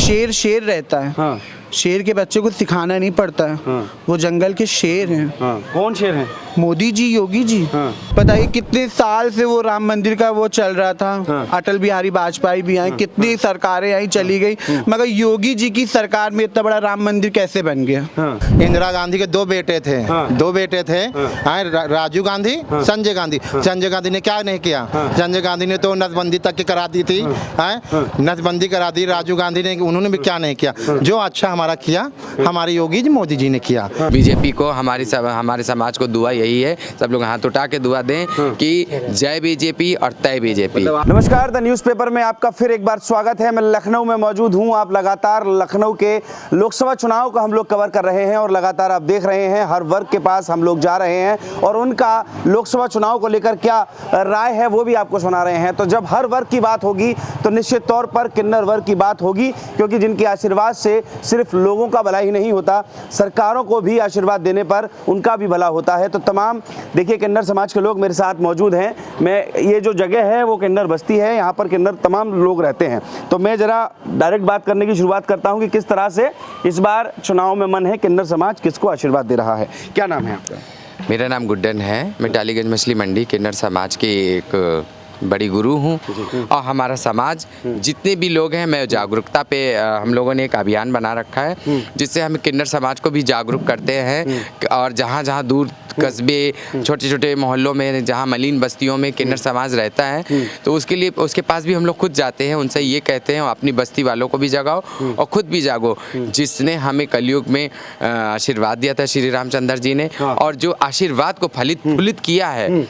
शेर शेर रहता है। हाँ। शेर के बच्चे को सिखाना नहीं पड़ता है। हाँ। वो जंगल के शेर हैं। हाँ। कौन शेर है? मोदी जी, योगी जी। हाँ। बताइए कितने साल से वो राम मंदिर का वो चल रहा था। हाँ। अटल बिहारी वाजपेयी भी आए, कितनी सरकारें आई चली गई, मगर योगी जी की सरकार में इतना बड़ा राम मंदिर कैसे बन गया? हाँ। इंदिरा गांधी के दो बेटे थे। हाँ। दो बेटे थे। राजीव गांधी, संजय गांधी। संजय गांधी ने क्या नहीं किया? संजय गांधी ने तो नसबंदी तक की करा दी थी। नसबंदी करा दी। राजीव गांधी ने, उन्होंने भी क्या नहीं किया? जो अच्छा हमारा किया हमारे योगी जी मोदी जी ने किया। बीजेपी को हमारे समाज को दुआ यही है, सब लोग हाथ उठा के दुआ दें कि जय बीजेपी और तय बीजेपी। नमस्कार, द न्यूज़पेपर में आपका फिर एक बार स्वागत है। मैं लखनऊ में मौजूद हूं। आप लगातार लखनऊ के लोकसभा चुनाव को हम लोग कवर कर रहे हैं और लगातार आप देख रहे हैं हर वर्ग के पास हम लोग जा रहे हैं और उनका लोकसभा चुनाव को लेकर क्या राय है वो भी आपको सुना रहे हैं। तो जब हर वर्ग की बात होगी तो निश्चित तौर पर किन्नर वर्ग की बात होगी, क्योंकि जिनके आशीर्वाद से सिर्फ लोगों का भला ही नहीं होता, सरकारों को भी आशीर्वाद देने पर उनका भी भला होता है। तो तमाम देखिए किन्नर समाज के लोग मेरे साथ मौजूद हैं। मैं ये जो जगह है वो किन्नर बस्ती है, यहाँ पर किन्नर तमाम लोग रहते हैं। तो मैं जरा डायरेक्ट बात करने की शुरुआत करता हूँ कि किस तरह से इस बार चुनाव में मन है, किन्नर समाज किसको आशीर्वाद दे रहा है। क्या नाम है आपका? मेरा नाम गुड्डन है। मैं टालीगंज मछली मंडी किन्नर समाज की एक बड़ी गुरु हूँ और हमारा समाज जितने भी लोग हैं, मैं जागरूकता पे हम लोगों ने एक अभियान बना रखा है जिससे हम किन्नर समाज को भी जागरूक करते हैं और जहाँ जहाँ दूर कस्बे, छोटे छोटे मोहल्लों में, जहाँ मलिन बस्तियों में किन्नर समाज रहता है, तो उसके लिए उसके पास भी हम लोग खुद जाते हैं। उनसे ये कहते हैं अपनी बस्ती वालों को भी जगाओ और खुद भी जागो। जिसने हमें कलयुग में आशीर्वाद दिया था श्री रामचंद्र जी ने, और जो आशीर्वाद को फलित फूलित किया है,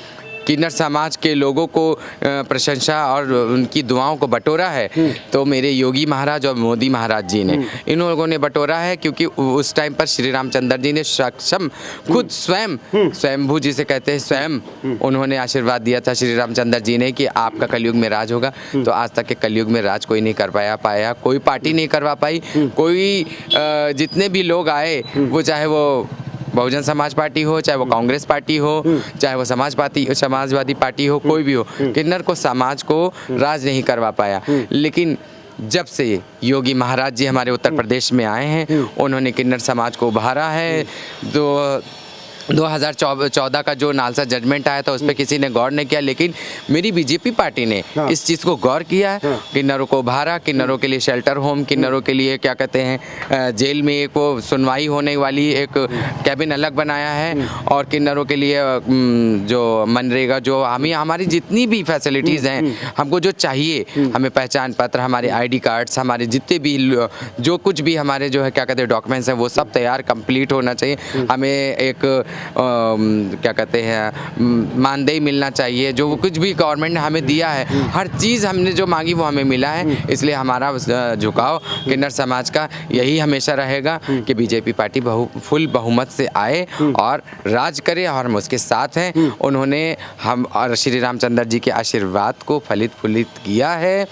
किन्नर समाज के लोगों को प्रशंसा और उनकी दुआओं को बटोरा है, तो मेरे योगी महाराज और मोदी महाराज जी ने इन लोगों ने बटोरा है। क्योंकि उस टाइम पर श्री रामचंद्र जी ने सक्षम खुद स्वयं स्वयंभू जिसे कहते हैं, स्वयं उन्होंने आशीर्वाद दिया था श्री रामचंद्र जी ने कि आपका कलयुग में राज होगा। तो आज तक के कलयुग में राज कोई नहीं कर पाया, कोई पार्टी नहीं करवा पाई। कोई जितने भी लोग आए, वो चाहे वो बहुजन समाज पार्टी हो, चाहे वो कांग्रेस पार्टी हो, चाहे वो समाजवादी पार्टी हो, कोई भी हो, किन्नर को समाज को राज नहीं करवा पाया। लेकिन जब से योगी महाराज जी हमारे उत्तर प्रदेश में आए हैं, उन्होंने किन्नर समाज को उभारा है। 2014 का जो नालसा जजमेंट आया था उस पर किसी ने गौर नहीं किया, लेकिन मेरी बीजेपी पार्टी ने इस चीज़ को गौर किया है। किन्नरों को उभारा, किन्नरों के लिए शेल्टर होम, किन्नरों के लिए क्या कहते हैं जेल में एक वो सुनवाई होने वाली एक कैबिन अलग बनाया है, और किन्नरों के लिए जो मनरेगा, जो हमारी जितनी भी फैसिलिटीज़ हैं, हमको जो चाहिए, हमें पहचान पत्र, हमारे ID कार्ड्स, हमारे जितने भी जो कुछ भी हमारे जो है क्या कहते हैं डॉक्यूमेंट्स हैं, वो सब तैयार कंप्लीट होना चाहिए। हमें एक क्या कहते हैं मानदेय मिलना चाहिए, जो कुछ भी गवर्नमेंट ने हमें दिया है, हर चीज़ हमने जो मांगी वो हमें मिला है। इसलिए हमारा झुकाव किन्नर समाज का यही हमेशा रहेगा कि बीजेपी पार्टी फुल बहुमत से आए और राज करे, और हम उसके साथ हैं। उन्होंने हम और श्री रामचंद्र जी के आशीर्वाद को फलित फूलित किया है।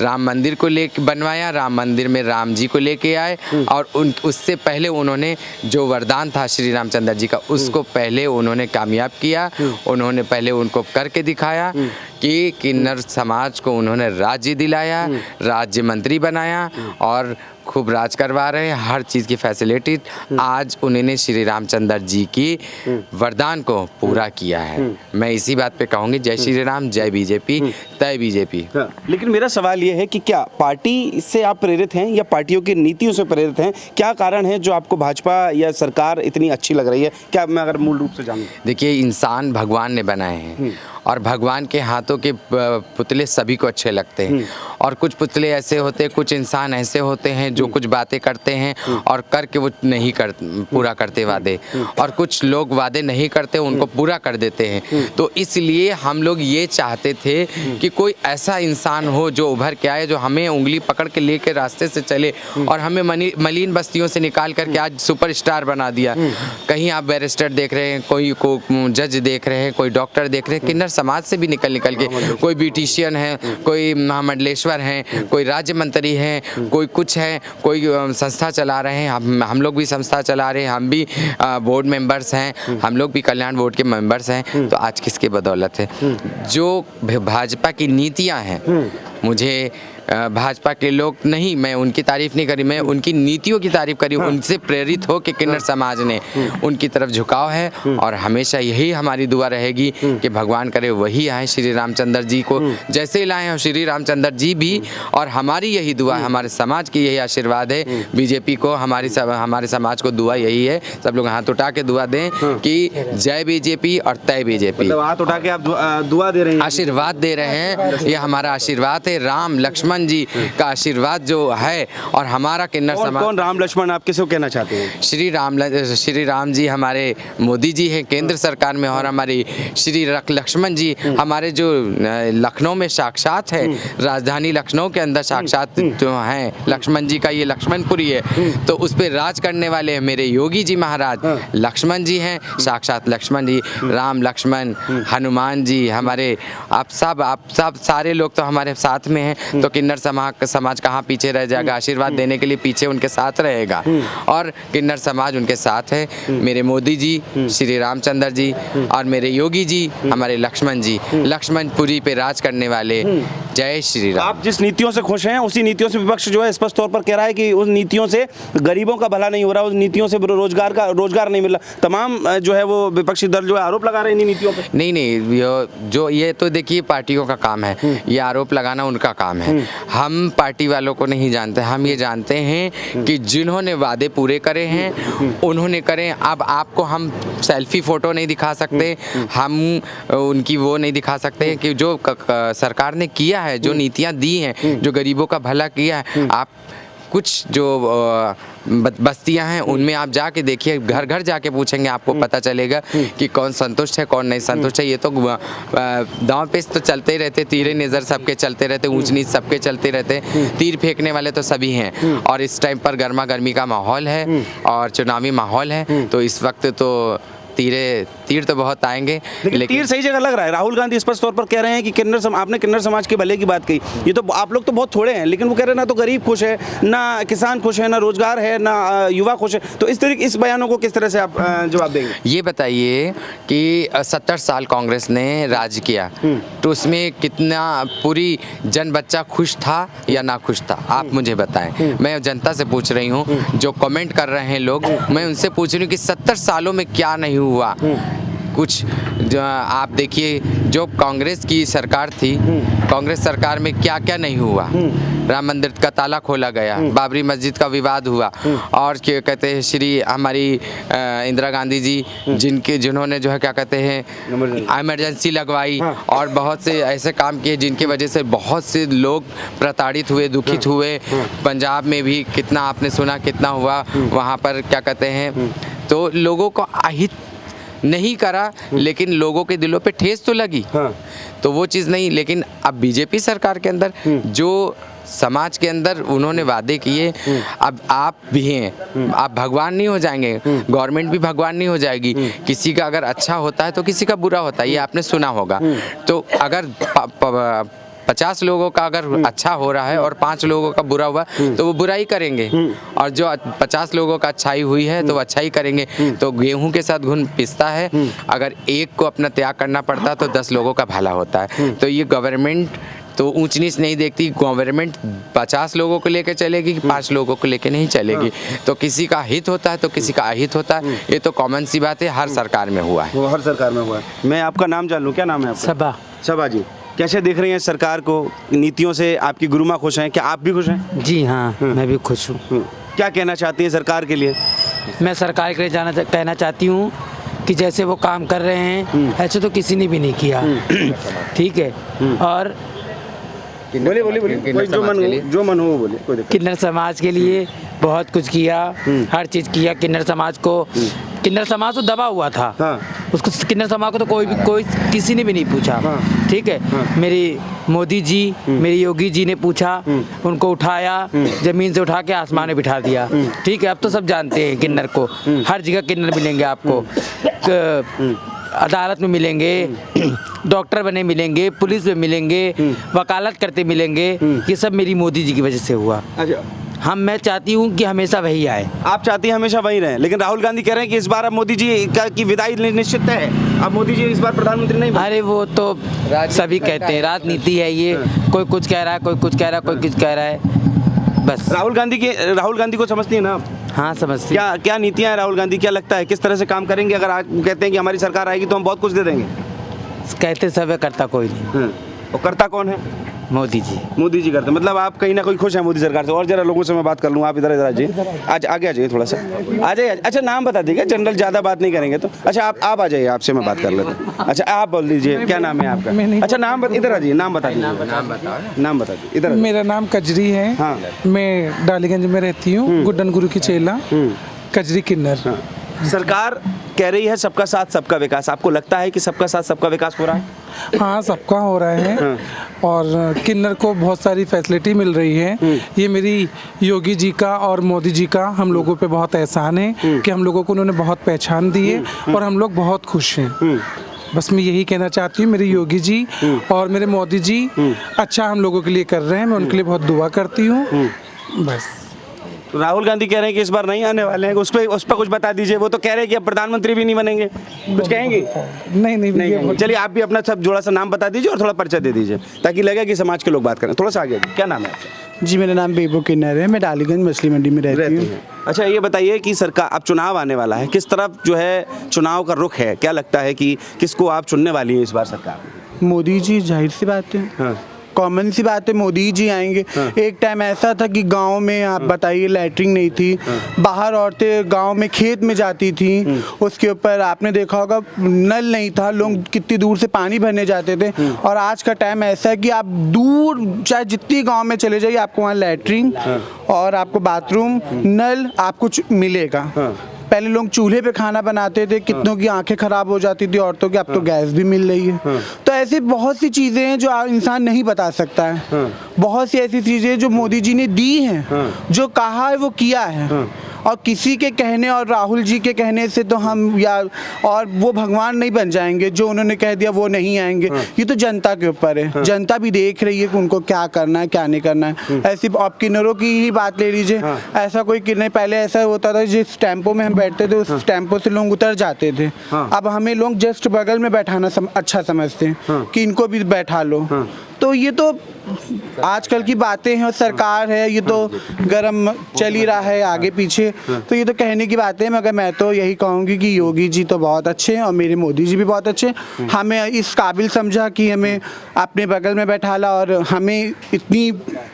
राम मंदिर को लेके बनवाया, राम मंदिर में राम जी को लेके आए, और उससे पहले उन्होंने जो वरदान था श्री रामचंद्र जी का, उसको पहले उन्होंने कामयाब किया। उन्होंने पहले उनको करके दिखाया कि किन्नर समाज को उन्होंने राज्य दिलाया, राज्य मंत्री बनाया और खूब राज करवा रहे हैं। हर चीज़ की फैसिलिटी आज उन्होंने श्री रामचंद्र जी की वरदान को पूरा किया है। मैं इसी बात पे कहूँगी, जय श्री राम, जय बीजेपी, तय बीजेपी। लेकिन मेरा सवाल ये है कि क्या पार्टी से आप प्रेरित हैं या पार्टियों की नीतियों से प्रेरित हैं? क्या कारण है जो आपको भाजपा या सरकार इतनी अच्छी लग रही है? क्या मैं अगर मूल रूप से जानूं? देखिए, इंसान भगवान ने बनाए हैं और भगवान के हाथों के पुतले सभी को अच्छे लगते हैं, और कुछ पुतले ऐसे होते हैं, कुछ इंसान ऐसे होते हैं जो कुछ बातें करते हैं और करके वो नहीं पूरा करते वादे, और कुछ लोग वादे नहीं करते, उनको पूरा कर देते हैं। तो इसलिए हम लोग ये चाहते थे कि कोई ऐसा इंसान हो जो उभर के आए, जो हमें उंगली पकड़ के लेके रास्ते से चले और हमें मलिन बस्तियों से निकाल करके आज सुपरस्टार बना दिया। कहीं आप बैरिस्टर देख रहे हैं, कोई को जज देख रहे हैं, कोई डॉक्टर देख रहे हैं, किन्नर समाज से भी निकल के कोई ब्यूटिशियन है, कोई महामंडलेश्वर हैं, कोई राज्य मंत्री हैं, कोई कुछ है, कोई संस्था चला रहे हैं। हम लोग भी संस्था चला रहे हैं, हम भी बोर्ड मेंबर्स हैं, हम लोग भी कल्याण बोर्ड के मेंबर्स हैं। तो आज किसके बदौलत है? जो भाजपा की नीतियां हैं, मुझे भाजपा के लोग नहीं, मैं उनकी तारीफ नहीं करी, मैं उनकी नीतियों की तारीफ करी। उनसे प्रेरित हो कि किन्नर समाज ने उनकी तरफ झुकाव है और हमेशा यही हमारी दुआ रहेगी कि भगवान करे वही आए श्री रामचंद्र जी को जैसे ही लाए हैं श्री रामचंद्र जी भी। और हमारी यही दुआ है, हमारे समाज की यही आशीर्वाद है बीजेपी को, हमारे समाज को दुआ यही है, सब लोग हाथ उठा के दुआ दें कि जय बीजेपी और तय बीजेपी। मतलब हाथ उठा के आप दुआ दे रहे हैं, आशीर्वाद दे रहे हैं, ये हमारा आशीर्वाद है। राम लक्ष्मण जी का आशीर्वाद जो है और हमारा किन्नर समाज। कौन राम लक्ष्मण आप किसे कहना चाहते हैं? श्री राम जी हमारे मोदी जी हैं केंद्र सरकार में, और हमारी श्री लक्ष्मण जी हमारे जो लखनऊ में साक्षात है, राजधानी लखनऊ के अंदर साक्षात जो हैं लक्ष्मण जी का ये लक्ष्मणपुरी है, तो उस पर राज करने वाले मेरे योगी जी महाराज लक्ष्मण जी हैं, साक्षात लक्ष्मण जी। राम लक्ष्मण हनुमान जी हमारे, आप सब सारे लोग तो हमारे साथ में हैं, तो किन्नर समाज कहाँ पीछे रह जाएगा? आशीर्वाद देने के लिए पीछे उनके साथ रहेगा और किन्नर समाज उनके साथ है। मेरे मोदी जी श्री रामचंद्र जी और मेरे योगी जी हमारे लक्ष्मण जी, लक्ष्मणपुरी पे राज करने वाले। जय श्री राम। आप जिस नीतियों से खुश हैं उसी नीतियों से विपक्ष जो है स्पष्ट तौर पर कह रहा है कि उस नीतियों से गरीबों का भला नहीं हो रहा, उस नीतियों से रोजगार नहीं मिल रहा। तमाम जो है वो विपक्षी दल जो है आरोप लगा रहे हैं इन नीतियों पर। नहीं, ये तो देखिए पार्टियों का काम है, ये आरोप लगाना उनका काम है। हम पार्टी वालों को नहीं जानते, हम ये जानते हैं कि जिन्होंने वादे पूरे करे हैं उन्होंने करें। अब आपको हम सेल्फी फोटो नहीं दिखा सकते, हम उनकी वो नहीं दिखा सकते कि जो सरकार ने किया है, जो नीतियां दी हैं, जो गरीबों का भला किया है। आप कुछ जो बस्तियां हैं उनमें आप जाके देखिए, घर घर जाके पूछेंगे, आपको पता चलेगा कि कौन संतुष्ट है कौन नहीं संतुष्ट है। ये तो दांव पेच तो चलते ही रहते, तीरे नज़र सबके चलते रहते, ऊंच नीच सबके चलते रहते, तीर फेंकने वाले तो सभी हैं। और इस टाइम पर गर्मा गर्मी का माहौल है और चुनावी माहौल है, तो इस वक्त तो तीर तो बहुत आएंगे, लेकिन तीर सही जगह लग रहा है। राहुल गांधी स्पष्ट तौर पर कह रहे हैं कि आपने किन्नर समाज के भले की बात कही, ये तो आप लोग तो बहुत थोड़े हैं, लेकिन वो कह रहे हैं ना तो गरीब खुश है, ना किसान खुश है, ना रोजगार है, ना युवा खुश है। तो इस बयानों को किस तरह से आप जवाब देंगे? ये बताइए कि 70 साल कांग्रेस ने राज किया, तो उसमें कितना पूरी जन बच्चा खुश था या ना खुश था? आप मुझे बताएं। मैं जनता से पूछ रही हूँ, जो कमेंट कर रहे हैं लोग, मैं उनसे पूछ रही हूँ कि 70 सालों में क्या नहीं हुआ। कुछ जो आप देखिए, जो कांग्रेस की सरकार थी, कांग्रेस सरकार में क्या क्या नहीं हुआ। राम मंदिर का ताला खोला गया, बाबरी मस्जिद का विवाद हुआ, और क्या कहते हैं श्री हमारी इंदिरा गांधी जी जिन्होंने जो है क्या कहते हैं इमरजेंसी लगवाई, और बहुत से ऐसे काम किए जिनकी वजह से बहुत से लोग प्रताड़ित हुए, दुखित हुए। पंजाब में भी कितना आपने सुना कितना हुआ वहाँ पर क्या कहते हैं, तो लोगों को अहित नहीं करा, लेकिन लोगों के दिलों पे ठेस तो लगी। तो वो चीज़ नहीं। लेकिन अब बीजेपी सरकार के अंदर जो समाज के अंदर उन्होंने वादे किए, अब आप भी हैं, आप भगवान नहीं हो जाएंगे, गवर्नमेंट भी भगवान नहीं हो जाएगी। किसी का अगर अच्छा होता है तो किसी का बुरा होता है, ये आपने सुना होगा। तो अगर 50 लोगों का अगर अच्छा हो रहा है और 5 लोगों का बुरा हुआ तो वो बुराई करेंगे, और जो 50 लोगों का अच्छाई हुई है तो वो अच्छाई करेंगे। तो गेहूं के साथ घुन पिसता है, अगर एक को अपना त्याग करना पड़ता है तो 10 लोगों का भला होता है। तो ये गवर्नमेंट तो ऊंच नीच नहीं देखती, गवर्नमेंट 50 लोगों को लेकर चलेगी कि 5 लोगों को लेकर नहीं चलेगी। तो किसी का हित होता है तो किसी का अहित होता है, ये तो कॉमन सी बात है, हर सरकार में हुआ है। वो हर सरकार में हुआ है। मैं आपका नाम जान लूँ, क्या नाम है आपका? सबा जी, कैसे देख रही हैं सरकार को? नीतियों से आपकी गुरुमा खुश हैं? क्या आप भी खुश हैं? जी हाँ, मैं भी खुश हूँ। क्या कहना चाहती हैं सरकार के लिए? मैं सरकार के लिए कहना चाहती हूँ कि जैसे वो काम कर रहे हैं ऐसे तो किसी ने भी नहीं किया। ठीक है, और बोलिए, जो मन हो बोलिए, कोई दिक्कत। किन्नर समाज के लिए बहुत कुछ किया, हर चीज़ किया। किन्नर समाज तो दबा हुआ था, उसको किन्नर समाज को तो कोई किसी ने भी नहीं पूछा। ठीक है, मेरी मोदी जी, मेरी योगी जी ने पूछा, उनको उठाया, जमीन से उठा के आसमान में बिठा दिया। ठीक है, अब तो सब जानते हैं किन्नर को, हर जगह किन्नर मिलेंगे आपको, अदालत में मिलेंगे, डॉक्टर बने मिलेंगे, पुलिस में मिलेंगे, वकालत करते मिलेंगे। ये सब मेरी मोदी जी की वजह से हुआ। अच्छा, मैं चाहती हूँ कि हमेशा वही आए। आप चाहती हैं हमेशा वही रहें, लेकिन राहुल गांधी कह रहे हैं कि इस बार अब मोदी जी की विदाई निश्चित है, अब मोदी जी इस बार प्रधानमंत्री नहीं बने। अरे वो तो सभी कहते हैं, राजनीति है ये, कोई कुछ कह रहा है, कोई कुछ कह रहा है, कोई कुछ कह रहा है, बस। राहुल गांधी को समझती है ना आप? हाँ समझती। क्या नीतियां हैं राहुल गांधी, क्या लगता है किस तरह से काम करेंगे? अगर आज कहते हैं कि हमारी सरकार आएगी तो हम बहुत कुछ दे देंगे, कहते सब है, करता कोई नहीं। और करता कौन है? मोदी जी करते, मतलब आप कहीं ना कहीं खुश हैं मोदी सरकार से। और जरा लोगों से मैं बात कर लूँ, आप इधर आ जाइए, आज आगे आ जाइए, थोड़ा सा आ जाइए। अच्छा नाम बता दीजिएगा, जनरल ज़्यादा बात नहीं करेंगे तो। अच्छा आप आ जाइए, आपसे मैं बात कर लेता हूँ। अच्छा आप बोल दीजिए क्या नाम है आपका? अच्छा नाम इधर आ जाइए, नाम बता दीजिए, नाम बता दीजिए इधर। मेरा नाम कजरी है। हाँ। मैं डालीगंज में रहती हूँ, गुड्डन गुरु की चेला, कजरी किन्नर। सरकार कह रही है सबका साथ सबका विकास, आपको लगता है कि सबका साथ सबका विकास हो रहा है? हाँ सबका हो रहा है और किन्नर को बहुत सारी फैसिलिटी मिल रही है। ये मेरी योगी जी का और मोदी जी का हम लोगों पे बहुत एहसान है कि हम लोगों को उन्होंने बहुत पहचान दी है और हम लोग बहुत खुश हैं। बस मैं यही कहना चाहती हूँ, मेरे योगी जी और मेरे मोदी जी अच्छा हम लोगों के लिए कर रहे हैं, मैं उनके लिए बहुत दुआ करती हूँ। बस राहुल गांधी कह रहे हैं कि इस बार नहीं आने वाले हैं, उस पर कुछ बता दीजिए। वो तो कह रहे हैं कि अब प्रधानमंत्री भी नहीं बनेंगे, कुछ कहेंगे? नहीं नहीं। चलिए आप भी अपना सब जोड़ा सा नाम बता दीजिए और थोड़ा परिचय दे दीजिए ताकि लगे कि समाज के लोग बात करें। थोड़ा सा आगे, क्या नाम है आपका? जी मेरा नाम बेबू किन्नर है, मैं डालीगंज मछली मंडी में रहती हूँ। अच्छा ये बताइए कि सरकार, अब चुनाव आने वाला है, किस तरफ जो है चुनाव का रुख है? क्या लगता है कि किसको आप चुनने वाली हैं इस बार सरकार? मोदी जी, जाहिर सी बात है, कॉमन सी बात है, मोदी जी आएंगे। एक टाइम ऐसा था कि गांव में आप बताइए लैट्रिन नहीं थी, बाहर औरतें गांव में खेत में जाती थी, उसके ऊपर आपने देखा होगा नल नहीं था, लोग कितनी दूर से पानी भरने जाते थे। और आज का टाइम ऐसा है कि आप दूर चाहे जितनी गांव में चले जाइए, आपको वहाँ लैट्रिन और आपको बाथरूम, नल आपको मिलेगा। पहले लोग चूल्हे पे खाना बनाते थे, कितनों की आंखें खराब हो जाती थी औरतों की, अब तो गैस भी मिल रही है। तो ऐसी बहुत सी चीज़ें हैं जो इंसान नहीं बता सकता है। बहुत सी ऐसी चीज़ें जो मोदी जी ने दी हैं, जो कहा है वो किया है। और किसी के कहने और राहुल जी के कहने से तो हम या और वो भगवान नहीं बन जाएंगे, जो उन्होंने कह दिया वो नहीं आएंगे। ये तो जनता के ऊपर है, जनता भी देख रही है कि उनको क्या करना है क्या नहीं करना है। ऐसी आप किन्नरों की ही बात ले लीजिए, ऐसा कोई किन्नर पहले ऐसा होता था जिस टेम्पो में हम बैठते थे उस टेम्पो से लोग उतर जाते थे। अब हमें लोग जस्ट बगल में बैठाना अच्छा समझते हैं कि इनको भी बैठा लो। तो ये तो आजकल की बातें हैं और सरकार है, ये तो गरम चल ही रहा है आगे पीछे, तो ये तो कहने की बातें हैं। मगर मैं तो यही कहूँगी कि योगी जी तो बहुत अच्छे हैं और मेरे मोदी जी भी बहुत अच्छे हैं। हमें इस काबिल समझा कि हमें अपने बगल में बैठाला और हमें इतनी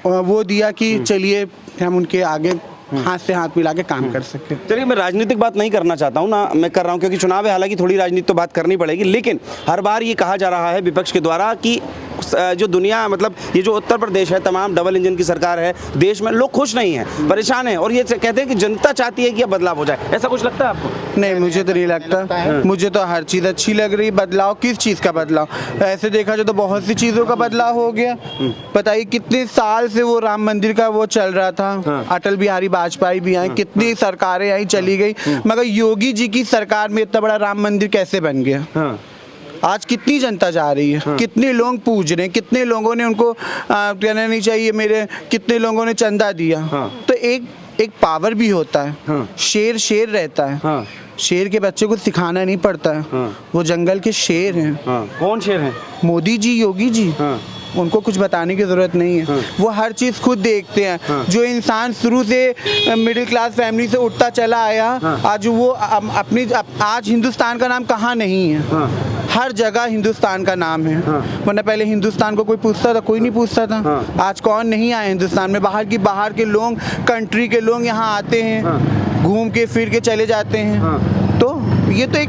वो दिया कि चलिए हम उनके आगे हाथ से हाथ मिला के काम कर सकते हैं। चलिए मैं राजनीतिक बात नहीं करना चाहता हूँ ना, मैं कर रहा हूँ क्योंकि चुनाव है, हालांकि थोड़ी राजनीति तो बात करनी पड़ेगी। लेकिन हर बार ये कहा जा रहा है विपक्ष के द्वारा कि जो दुनिया, मतलब ये जो उत्तर प्रदेश है, तमाम डबल इंजन की सरकार है, देश में लोग खुश नहीं हैं, परेशान हैं, और ये कहते हैं कि जनता चाहती है कि अब बदलाव हो जाए। ऐसा कुछ लगता है आपको? नहीं, मुझे तो नहीं लगता। मुझे तो हर चीज़ अच्छी लग रही। बदलाव किस चीज़ का बदलाव? ऐसे देखा जाए तो बहुत सी चीज़ों का बदलाव हो गया। बताइए कितने साल से वो राम मंदिर का वो चल रहा था, अटल बिहारी वाजपेयी भी आए, कितनी सरकारें आई चली गई, मगर योगी जी की सरकार में इतना बड़ा राम मंदिर कैसे बन गया? आज कितनी जनता जा रही है, कितने लोग पूज रहे हैं, कितने लोगों ने उनको कहना नहीं चाहिए मेरे, कितने लोगों ने चंदा दिया। तो एक पावर भी होता है। शेर शेर रहता है। शेर के बच्चे को सिखाना नहीं पड़ता है, वो जंगल के शेर हैं। कौन शेर हैं? मोदी जी, योगी जी। उनको कुछ बताने की ज़रूरत नहीं है, वो हर चीज़ खुद देखते हैं। जो इंसान शुरू से मिडिल क्लास फैमिली से उठता चला आया, आज वो आज हिंदुस्तान का नाम कहाँ नहीं है? हर जगह हिंदुस्तान का नाम है। वरना पहले हिंदुस्तान को कोई पूछता था? कोई नहीं पूछता था। आज कौन नहीं आया हिंदुस्तान में? बाहर के लोग, कंट्री के लोग यहाँ आते हैं, घूम के फिर के चले जाते हैं। तो ये तो एक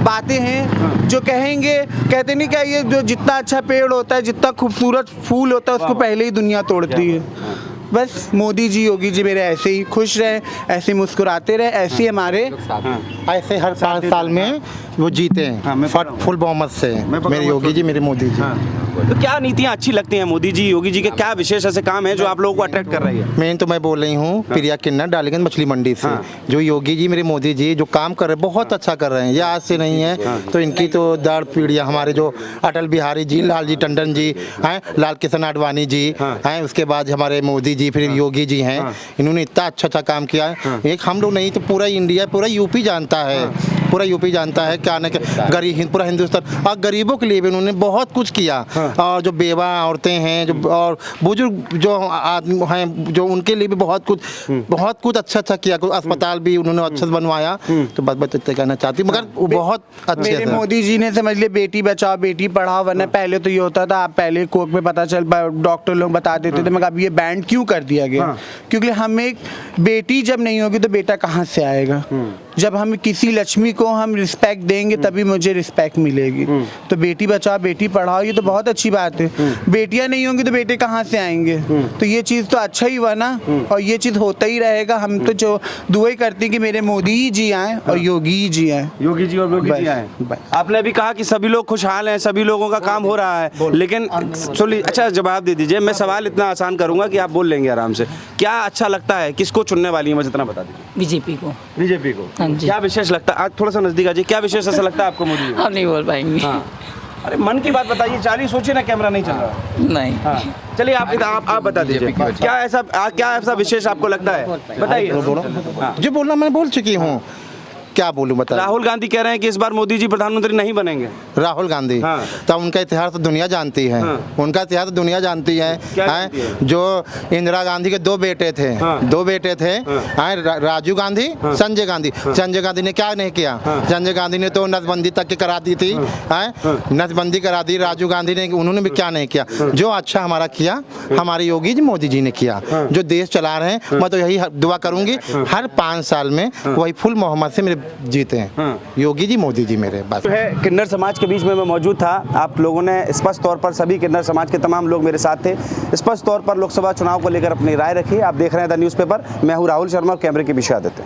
बातें हैं जो कहेंगे, कहते नहीं क्या, ये जो जितना अच्छा पेड़ होता है, जितना खूबसूरत फूल होता है, उसको पहले ही दुनिया तोड़ती है। बस मोदी जी, योगी जी मेरे ऐसे ही खुश रहे, ऐसे मुस्कुराते रहे, ऐसे ही हमारे ऐसे हर 5 साल में वो जीते हाँ, मैं हैं पता हूँ। फुल बहुमत से मैं पता मेरे हूँ, योगी जी मेरे मोदी जी। तो क्या नीतियाँ अच्छी लगती हैं मोदी जी, योगी जी के क्या विशेष ऐसे काम है जो आप लोगों को अट्रैक्ट कर रही है? मेन तो मैं बोल रही हूँ प्रिया किन्नर डालीगंज मछली मंडी से। हाँ। जो योगी जी मेरे मोदी जी जो काम कर रहे हैं बहुत अच्छा कर रहे हैं, ये आज से नहीं है। तो इनकी तो दाढ़ पीढ़ियाँ हमारे जो अटल बिहारी जी, लालजी टंडन जी हैं, लाल कृष्ण आडवाणी जी हैं, उसके बाद हमारे मोदी जी, फिर योगी जी हैं। इन्होंने इतना अच्छा काम किया है। एक हम लोग नहीं तो पूरा इंडिया, पूरा यूपी जानता है, पूरा यूपी जानता है क्या ना क्या गरीब पूरा हिंदुस्तान और गरीबों के लिए भी उन्होंने बहुत कुछ किया। और जो बेवा औरतें हैं जो और बुजुर्ग जो आदमी हैं जो उनके लिए भी बहुत कुछ अच्छा किया। अस्पताल भी उन्होंने अच्छा से बनवाया। तो बस इतना कहना चाहती हूँ, मगर वो बहुत अच्छे मेरे थे। मोदी जी ने समझ लिया बेटी बचाओ बेटी पढ़ाओ, वरना पहले तो ये होता था आप पहले कोर्ट में पता चल डॉक्टर लोग बता देते थे, मगर अब ये बैंड क्यों कर दिया गया? क्योंकि हम एक बेटी जब नहीं होगी तो बेटा कहाँ से आएगा? जब हम किसी लक्ष्मी को हम रिस्पेक्ट देंगे तभी मुझे रिस्पेक्ट मिलेगी। तो बेटी बचाओ बेटी पढ़ाओ ये तो बहुत अच्छी बात है। बेटियां नहीं होंगी तो बेटे कहाँ से आएंगे? तो ये चीज़ तो अच्छा ही हुआ ना, और ये चीज़ होता ही रहेगा। हम तो जो दुआई करते हैं कि मेरे मोदी जी आए और योगी जी आए। योगी जी और योगी जी आए। आपने अभी कहा कि सभी लोग खुशहाल हैं, सभी लोगों का काम हो रहा है, लेकिन चलिए अच्छा जवाब दे दीजिए। मैं सवाल इतना आसान करूंगा कि आप बोल लेंगे आराम से। क्या अच्छा लगता है, किसको चुनने वाली है, मुझे इतना बता दीजिए। बीजेपी को। बीजेपी को। हाँ जी। क्या विशेष लगता है, आज थोड़ा सा नजदीक आ जाइए, क्या विशेष ऐसा लगता है आपको मोदी जी? हम नहीं बोल पाएंगे। हाँ। अरे मन की बात बताइए, चालीस सोचिए ना, कैमरा नहीं चल रहा। नहीं। हाँ चलिए आप बता दीजिए क्या ऐसा विशेष आपको लगता है, बताइए। हाँ। जो बोलना मैं बोल चुकी हूँ, क्या बोलूं बता। राहुल गांधी कह रहे हैं कि इस बार मोदी जी प्रधानमंत्री नहीं बनेंगे। राहुल गांधी हाँ। तो उनका इतिहास तो दुनिया जानती है। उनका इतिहास तो दुनिया जानती है। क्या हैं? जानती है? जो इंदिरा गांधी के दो बेटे थे, दो बेटे थे हैं, राजीव गांधी, संजय गांधी। संजय गांधी ने क्या नहीं किया? संजय गांधी ने तो नसबंदी तक की करा दी थी, हैं, नसबंदी करा दी। राजीव गांधी ने, उन्होंने भी क्या नहीं किया? जो अच्छा हमारा किया हमारे योगी जी मोदी जी ने किया। जो देश चला रहे हैं, मैं तो यही दुआ करूंगी हर 5 साल में वही फुल मोहम्मद से मेरे जीते हैं योगी जी मोदी जी मेरे। बस है किन्नर समाज के बीच में मैं मौजूद था। आप लोगों ने स्पष्ट तौर पर, सभी किन्नर समाज के तमाम लोग मेरे साथ थे, स्पष्ट तौर पर लोकसभा चुनाव को लेकर अपनी राय रखी। आप देख रहे हैं द न्यूज़पेपर। मैं हूं राहुल शर्मा, कैमरे के पीछे आदित्य।